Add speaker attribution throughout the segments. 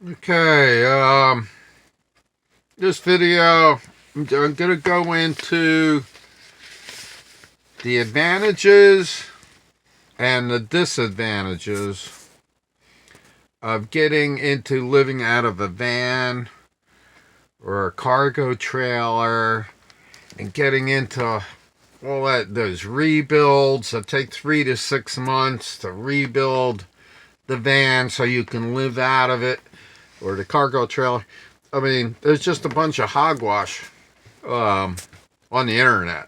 Speaker 1: Okay, this video, I'm going to go into the advantages and the disadvantages of getting into living out of a van or a cargo trailer and getting into all those rebuilds that take 3 to 6 months to rebuild the van so you can live out of it, or the cargo trailer. I mean, there's just a bunch of hogwash on the internet.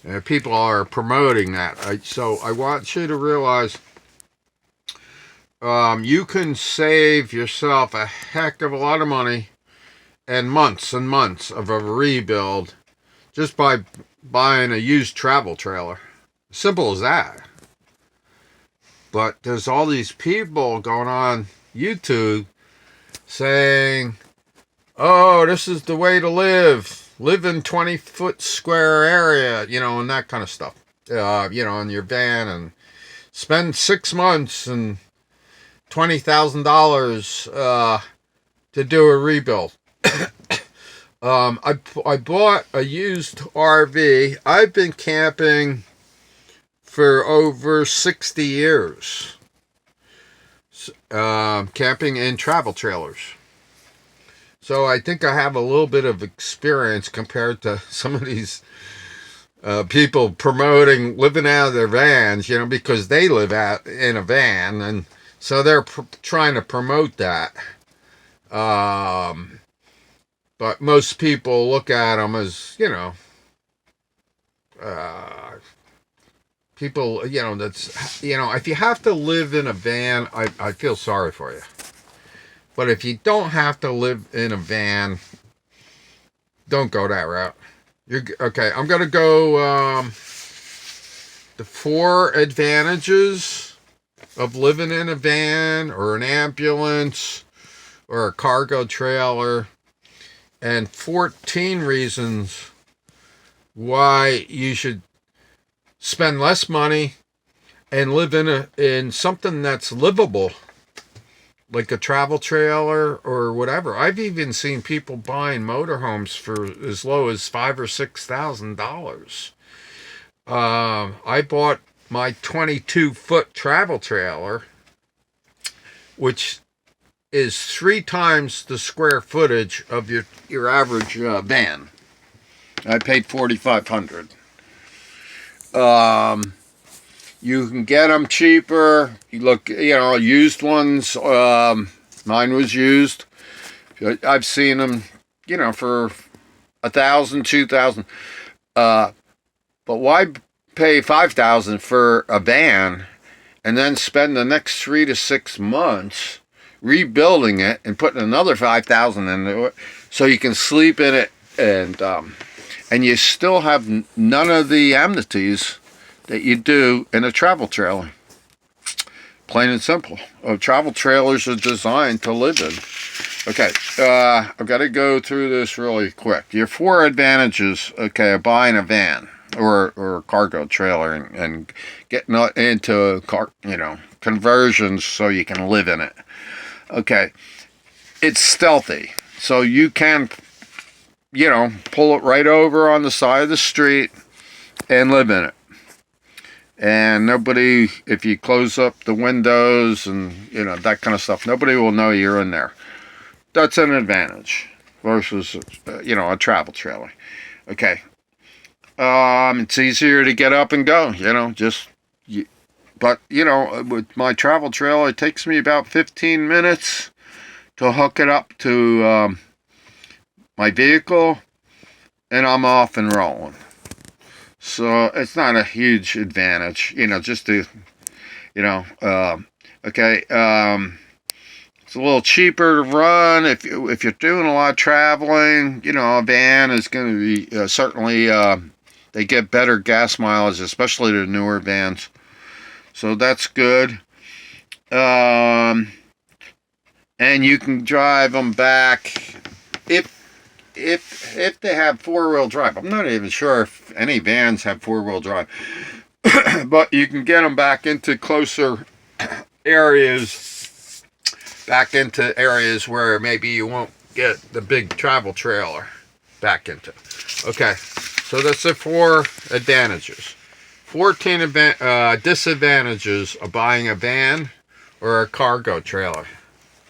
Speaker 1: And people are promoting that. So I want you to realize you can save yourself a heck of a lot of money and months of a rebuild just by buying a used travel trailer. Simple as that. But there's all these people going on YouTube saying, oh, this is the way to live in 20-foot square area, and that kind of stuff, in your van, and spend 6 months and $20,000 to do a rebuild. I bought a used RV. I've been camping for over 60 years, camping in travel trailers. So I think I have a little bit of experience compared to some of these people promoting living out of their vans, because they live out in a van, and so they're trying to promote that. But most people look at them as, people, that's, if you have to live in a van, I feel sorry for you. But if you don't have to live in a van, don't go that route. Okay, I'm going to go the 4 advantages of living in a van or an ambulance or a cargo trailer, and 14 reasons why you should spend less money and live in something that's livable, like a travel trailer or whatever. I've even seen people buying motorhomes for as low as $5,000 or $6,000. I bought my 22-foot travel trailer, which is 3 times the square footage of your average van. I paid $4,500. You can get them cheaper. You look, used ones. Mine was used. I've seen them, for $1,000, $2,000. But why pay $5,000 for a van and then spend the next 3 to 6 months rebuilding it and putting another $5,000 into it so you can sleep in it, and you still have none of the amenities that you do in a travel trailer. Plain and simple. Travel trailers are designed to live in. Okay, I've got to go through this really quick. Your 4 advantages, of buying a van or a cargo trailer and getting into conversions so you can live in it. Okay, it's stealthy, so you can, pull it right over on the side of the street and live in it. And nobody, if you close up the windows and, that kind of stuff, nobody will know you're in there. That's an advantage versus, a travel trailer. Okay. It's easier to get up and go, but, with my travel trailer, it takes me about 15 minutes to hook it up to my vehicle, and I'm off and rolling. So it's not a huge advantage, just to, okay. It's a little cheaper to run if you're doing a lot of traveling. A van is going to be certainly, they get better gas mileage, especially the newer vans. So that's good. And you can drive them back if they have 4-wheel drive. I'm not even sure if any vans have 4-wheel drive. But you can get them back into closer areas back into areas where maybe you won't get the big travel trailer back into. Okay, so that's the 4 advantages. 14 disadvantages of buying a van or a cargo trailer.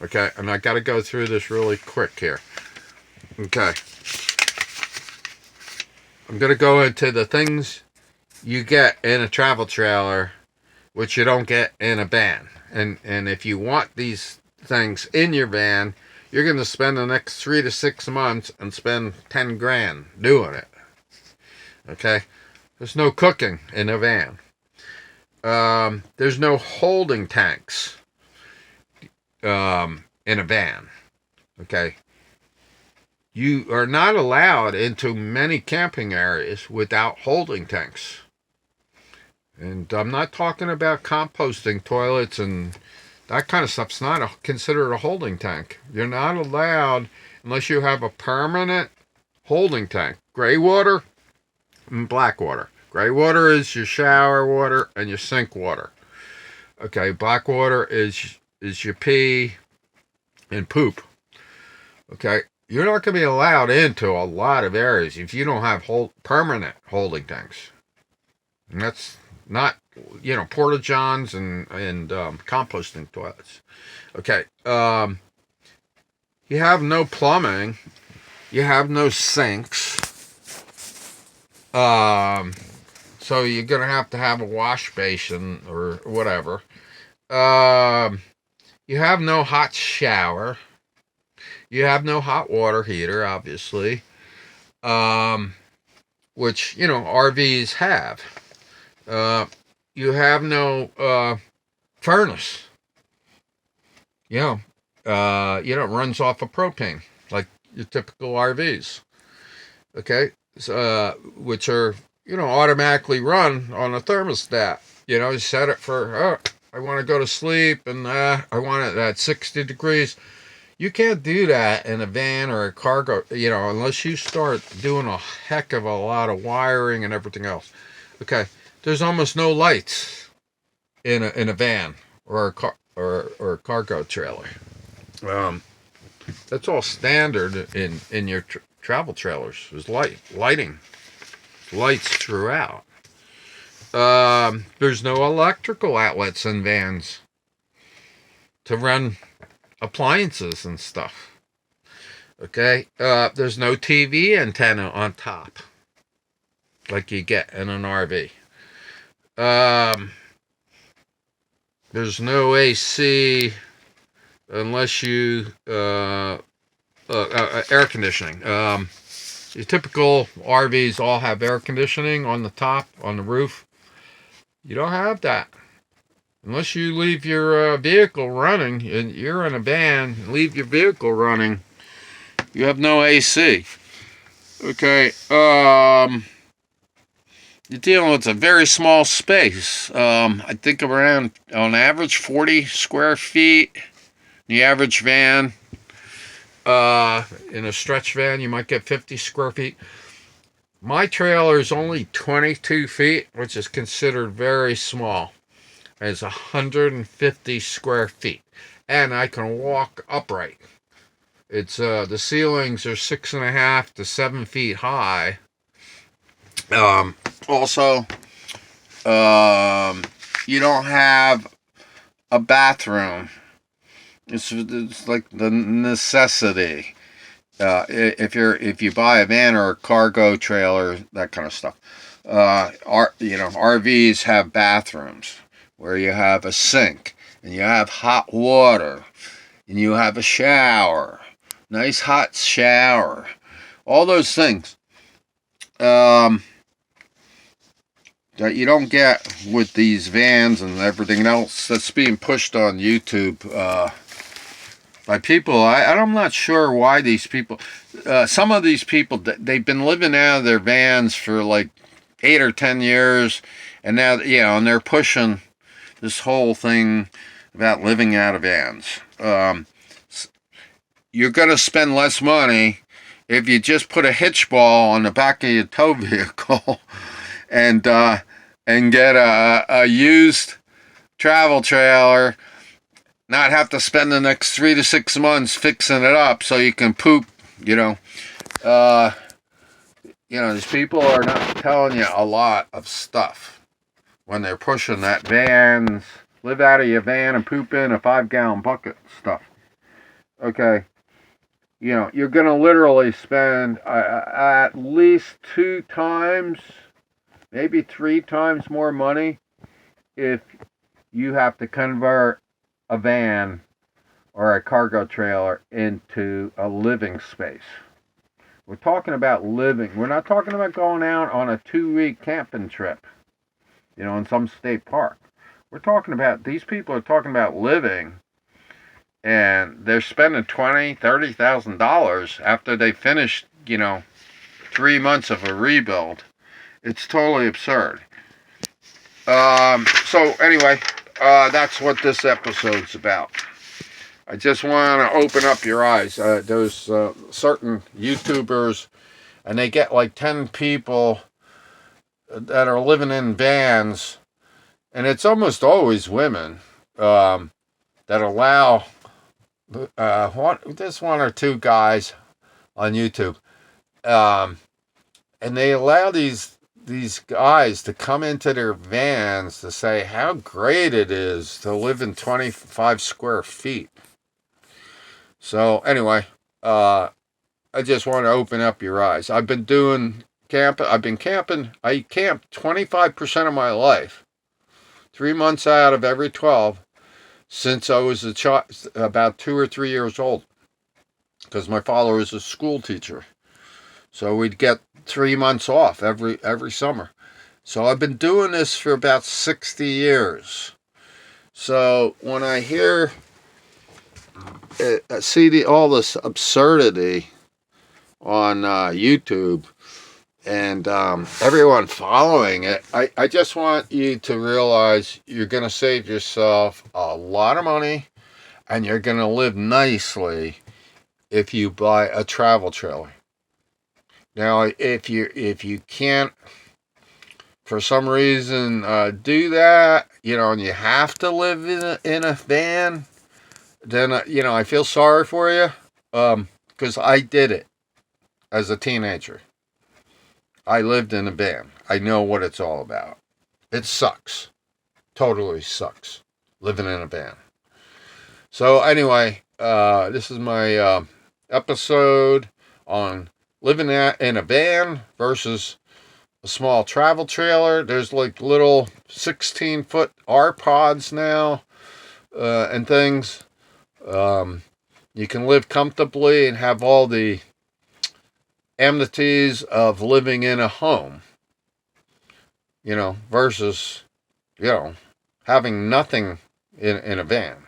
Speaker 1: Okay, and I got to go through this really quick here. Okay. I'm going to go into the things you get in a travel trailer, which you don't get in a van. And if you want these things in your van, you're going to spend the next 3 to 6 months and spend 10 grand doing it. Okay? There's no cooking in a van. There's no holding tanks in a van. Okay? You are not allowed into many camping areas without holding tanks. And I'm not talking about composting toilets and that kind of stuff's not considered a holding tank. You're not allowed unless you have a permanent holding tank. Gray water and black water. Gray water is your shower water and your sink water. Okay, black water is your pee and poop. Okay. You're not going to be allowed into a lot of areas if you don't have permanent holding tanks. And that's not, porta-johns and composting toilets. Okay. You have no plumbing. You have no sinks. So you're going to have a wash basin or whatever. You have no hot shower. You have no hot water heater, obviously, which, RVs have. You have no furnace. It runs off of propane, like your typical RVs. Okay? Which are, automatically run on a thermostat. You set it for, I want to go to sleep, and I want it at 60 degrees. You can't do that in a van or a cargo, unless you start doing a heck of a lot of wiring and everything else. Okay, there's almost no lights in a van or a cargo trailer. That's all standard in your travel trailers. There's lights throughout. There's no electrical outlets in vans to run appliances and stuff. Okay, there's no TV antenna on top like you get in an RV. There's no AC unless you air conditioning. Your typical RVs all have air conditioning on the top, on the roof. You don't have that. Unless you leave your vehicle running, and you're in a van, leave your vehicle running, you have no AC. Okay, you're dealing with a very small space. I think around, on average, 40 square feet. The average van, in a stretch van, you might get 50 square feet. My trailer is only 22 feet, which is considered very small. It's 150 square feet, and I can walk upright. It's the ceilings are 6.5 to 7 feet high. Also, you don't have a bathroom. It's like the necessity. If you buy a van or a cargo trailer, that kind of stuff. RVs have bathrooms where you have a sink and you have hot water and you have a shower, nice hot shower, all those things that you don't get with these vans and everything else that's being pushed on YouTube by people. I'm not sure why these people, some of these people, they've been living out of their vans for like 8 or 10 years, and now, and they're pushing this whole thing about living out of vans. You're going to spend less money if you just put a hitch ball on the back of your tow vehicle and get a used travel trailer not have to spend the next 3 to 6 months fixing it up so you can poop, you know. These people are not telling you a lot of stuff when they're pushing that vans, live out of your van and poop in a 5-gallon bucket stuff. Okay. You're going to literally spend at least 2 times, maybe 3 times more money if you have to convert a van or a cargo trailer into a living space. We're talking about living. We're not talking about going out on a 2-week camping trip, in some state park. These people are talking about living, and they're spending $20,000-$30,000 after they finished, 3 months of a rebuild. It's totally absurd. So anyway, that's what this episode's about. I just want to open up your eyes. There's certain YouTubers, and they get like 10 people that are living in vans, and it's almost always women that allow there's 1 or 2 guys on YouTube, and they allow these guys to come into their vans to say how great it is to live in 25 square feet. So anyway, I just want to open up your eyes. I've been doing camping. I've been camping. I camped 25% of my life, 3 months out of every 12, since I was a child, about 2 or 3 years old, because my father was a school teacher. So we'd get 3 months off every summer. So I've been doing this for about 60 years. So when I see all this absurdity on YouTube and everyone following it, I just want you to realize you're going to save yourself a lot of money, and you're going to live nicely if you buy a travel trailer. Now, if you can't, for some reason, do that, and you have to live in a van, then, I feel sorry for you, because I did it as a teenager. I lived in a van. I know what it's all about. It sucks. Totally sucks living in a van. So anyway, this is my episode on living in a van versus a small travel trailer. There's like little 16-foot R-pods now and things. You can live comfortably and have all the amenities of living in a home, versus, having nothing in a van.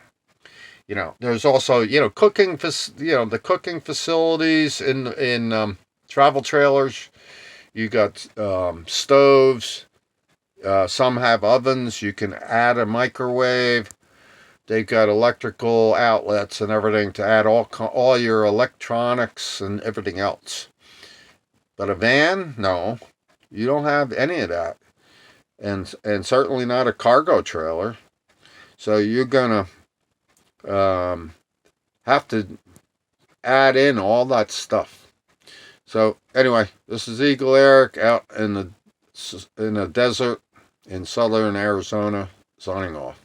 Speaker 1: There's also, cooking, the cooking facilities in travel trailers. You got stoves. Some have ovens. You can add a microwave. They've got electrical outlets and everything to add all your electronics and everything else. But a van, no, you don't have any of that, and certainly not a cargo trailer. So you're gonna have to add in all that stuff. So anyway, this is Eagle Eric out in the desert in southern Arizona, signing off.